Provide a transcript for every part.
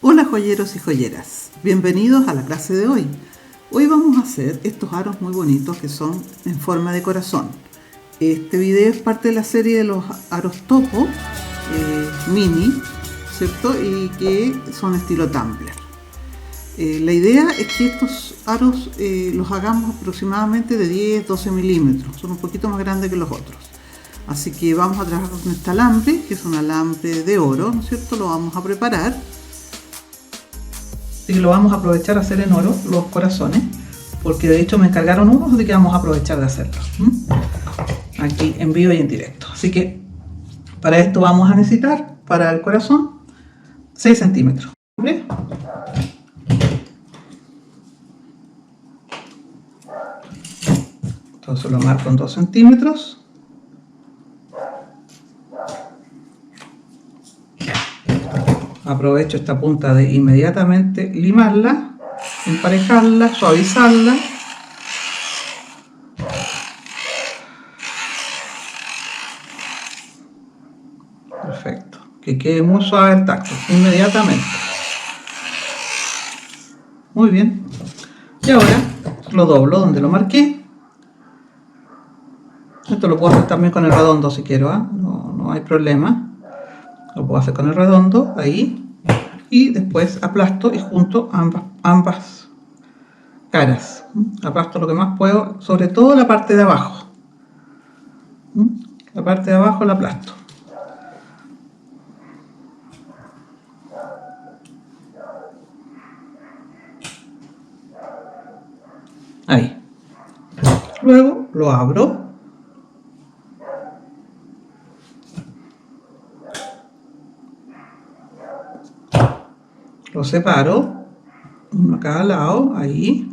Hola joyeros y joyeras, bienvenidos a la clase de hoy. Hoy vamos a hacer estos aros muy bonitos que son en forma de corazón. Este video es parte de la serie de los aros topo mini, ¿cierto? Y que son estilo tumbler. La idea es que estos aros los hagamos aproximadamente de 10-12 milímetros, son un poquito más grandes que los otros. Así que vamos a trabajar con este alambre, que es un alambre de oro, ¿no es cierto? Lo vamos a preparar. Así que lo vamos a aprovechar a hacer en oro los corazones, porque de hecho me encargaron unos, así que vamos a aprovechar de hacerlo aquí en vivo y en directo. Así que para esto vamos a necesitar, para el corazón, 6 centímetros. Entonces lo marco en 2 centímetros. Aprovecho esta punta de inmediatamente limarla, emparejarla, suavizarla. Perfecto. Que quede muy suave el tacto, inmediatamente. Muy bien. Y ahora lo doblo donde lo marqué. Esto lo puedo hacer también con el redondo si quiero, ¿eh? No hay problema. Lo puedo hacer con el redondo, ahí. Y después aplasto y junto ambas caras. Aplasto lo que más puedo, sobre todo la parte de abajo. La parte de abajo la aplasto. Ahí. Luego lo abro. Lo separo. Uno a cada lado. Ahí.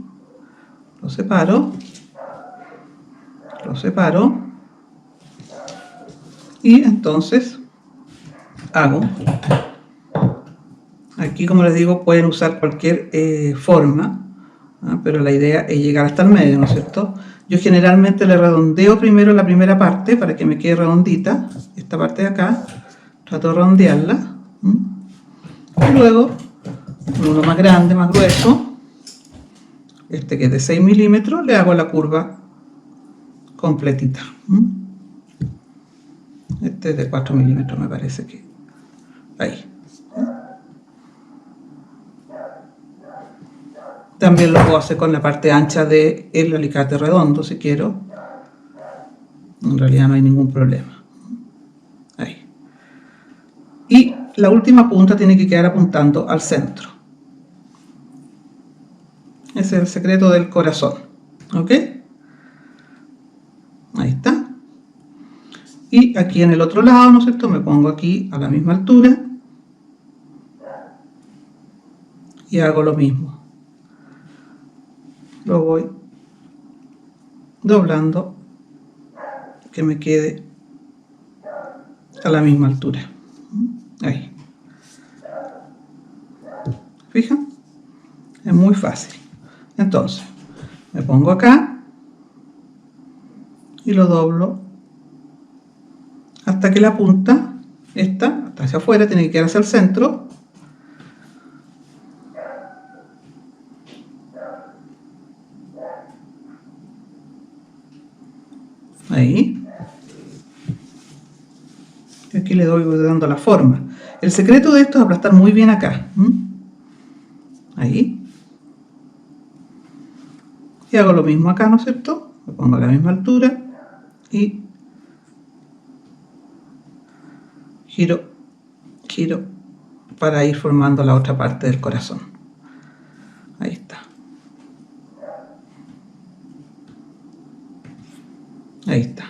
Lo separo. Lo separo. Y entonces hago. Aquí, como les digo, pueden usar cualquier forma. Pero la idea es llegar hasta el medio, ¿no es cierto? Yo generalmente le redondeo primero la primera parte para que me quede redondita, esta parte de acá, trato de redondearla, y luego uno más grande, más grueso, este que es de 6 milímetros, le hago la curva completita. Este es de 4 milímetros, me parece que ahí. También lo puedo hacer con la parte ancha del alicate redondo si quiero. En realidad no hay ningún problema. Ahí. Y la última punta tiene que quedar apuntando al centro. Ese es el secreto del corazón. ¿Ok? Ahí está. Y aquí en el otro lado, ¿no es cierto? Me pongo aquí a la misma altura. Y hago lo mismo. Lo voy doblando que me quede a la misma altura. Ahí. ¿Fijan? Es muy fácil. Entonces, me pongo acá y lo doblo hasta que la punta, esta, hasta hacia afuera, tiene que quedar hacia el centro. Ahí. Y aquí le voy dando la forma. El secreto de esto es aplastar muy bien acá. Ahí. Y hago lo mismo acá, ¿no es cierto? Me pongo a la misma altura y giro para ir formando la otra parte del corazón. Ahí está. Ahí está.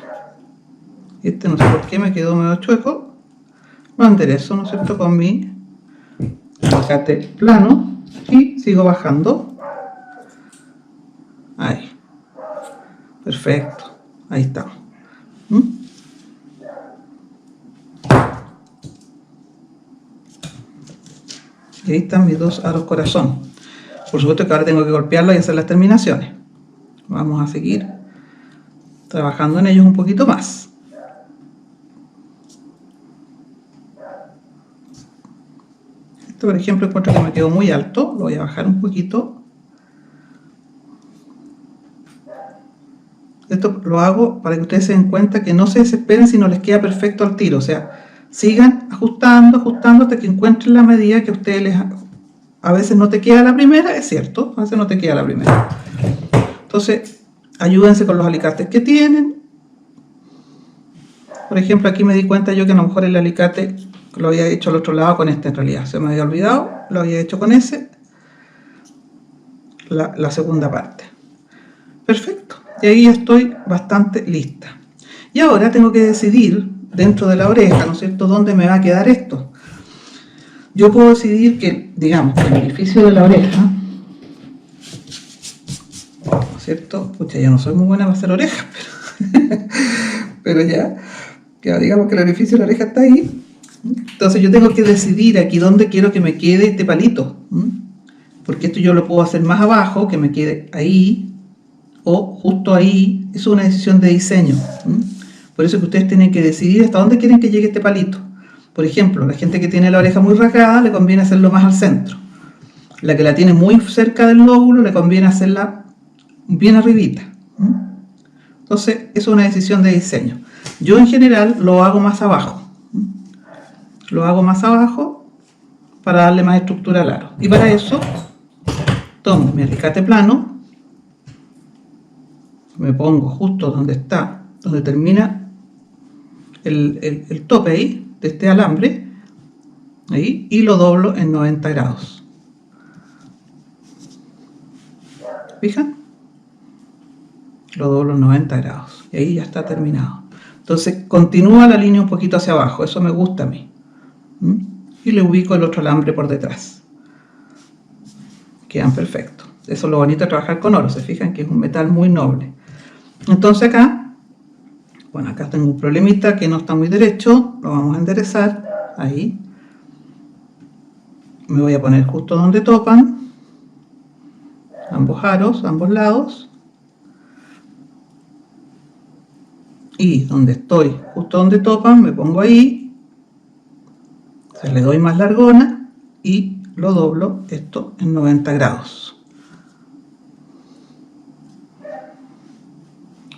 Este no sé por qué me quedó medio chueco. Lo enderezo, ¿no es cierto? Con mi alicate plano y sigo bajando. Ahí. Perfecto. Ahí estamos. Y ahí están mis dos aros corazón. Por supuesto que ahora tengo que golpearlo y hacer las terminaciones. Vamos a seguir trabajando en ellos un poquito más. Este, por ejemplo, encuentro que me quedó muy alto, lo voy a bajar un poquito. Esto lo hago para que ustedes se den cuenta que no se desesperen si no les queda perfecto al tiro. O sea, sigan ajustando, ajustando hasta que encuentren la medida que a ustedes les... A veces no te queda la primera, es cierto, a veces no te queda la primera. Entonces, ayúdense con los alicates que tienen. Por ejemplo, aquí me di cuenta yo que a lo mejor el alicate lo había hecho al otro lado con este en realidad. Se me había olvidado, lo había hecho con ese, la segunda parte. Perfecto. Y ahí estoy bastante lista. Y ahora tengo que decidir dentro de la oreja, ¿no es cierto?, dónde me va a quedar esto. Yo puedo decidir que, digamos, que el orificio de la oreja, ¿no es cierto? Pucha, yo no soy muy buena para hacer orejas, pero ya, digamos que el orificio de la oreja está ahí. Entonces yo tengo que decidir aquí dónde quiero que me quede este palito. Porque esto yo lo puedo hacer más abajo, que me quede ahí, o justo ahí. Es una decisión de diseño. Por eso que ustedes tienen que decidir hasta dónde quieren que llegue este palito. Por ejemplo, la gente que tiene la oreja muy rasgada le conviene hacerlo más al centro. La que la tiene muy cerca del lóbulo le conviene hacerla bien arribita. Entonces, es una decisión de diseño. Yo en general lo hago más abajo. Lo hago más abajo para darle más estructura al aro. Y para eso, tomo mi alicate plano, me pongo justo donde está, donde termina el tope ahí, de este alambre, ahí, y lo doblo en 90 grados. ¿Fijan? Lo doblo en 90 grados. Y ahí ya está terminado. Entonces, continúa la línea un poquito hacia abajo. Eso me gusta a mí. Y le ubico el otro alambre por detrás. Quedan perfectos. Eso es lo bonito de trabajar con oro. Se fijan que es un metal muy noble. Entonces acá, bueno, acá tengo un problemita que no está muy derecho. Lo vamos a enderezar. Ahí. Me voy a poner justo donde topan. Ambos aros, ambos lados. Y donde estoy, justo donde topan, me pongo ahí. Se le doy más largona y lo doblo esto en 90 grados.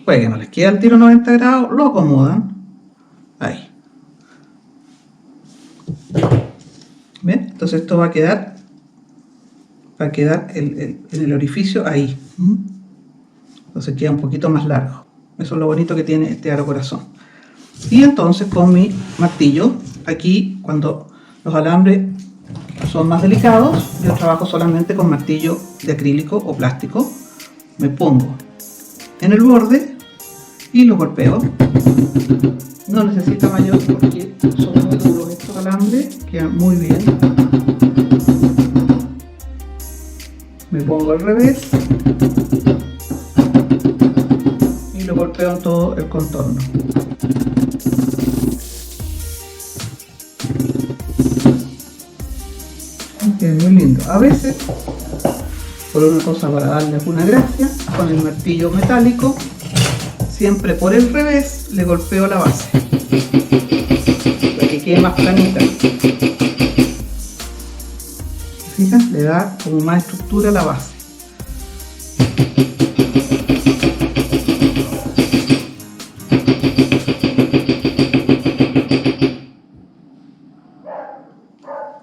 Puede que no les quede al tiro 90 grados, lo acomodan ahí. ¿Ven? Entonces esto va a quedar el orificio ahí. Entonces queda un poquito más largo. Eso es lo bonito que tiene este aro corazón. Y entonces con mi martillo, aquí cuando los alambres son más delicados, yo trabajo solamente con martillo de acrílico o plástico. Me pongo en el borde y lo golpeo. No necesita mayor porque son muy duros estos alambres, quedan muy bien. Me pongo al revés y lo golpeo en todo el contorno. Es muy lindo. A veces, por una cosa para darle alguna gracia, con el martillo metálico, siempre por el revés, le golpeo la base para que quede más planita. ¿Fijan? Le da como más estructura a la base.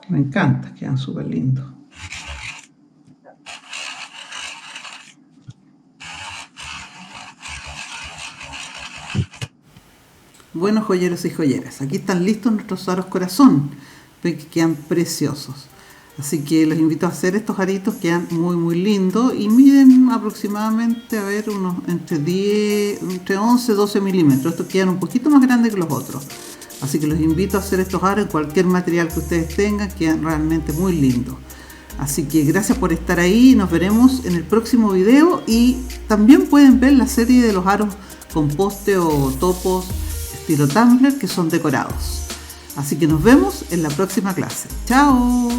Me encanta, quedan súper lindos. Bueno, joyeros y joyeras, aquí están listos nuestros aros corazón, que quedan preciosos. Así que los invito a hacer estos aritos, quedan muy lindos y miden aproximadamente, a ver, unos entre 11 y 12 milímetros. Estos quedan un poquito más grandes que los otros. Así que los invito a hacer estos aros en cualquier material que ustedes tengan, quedan realmente muy lindos. Así que gracias por estar ahí, nos veremos en el próximo video y también pueden ver la serie de los aros con poste o topos estilo tumbler que son decorados. Así que nos vemos en la próxima clase. ¡Chao!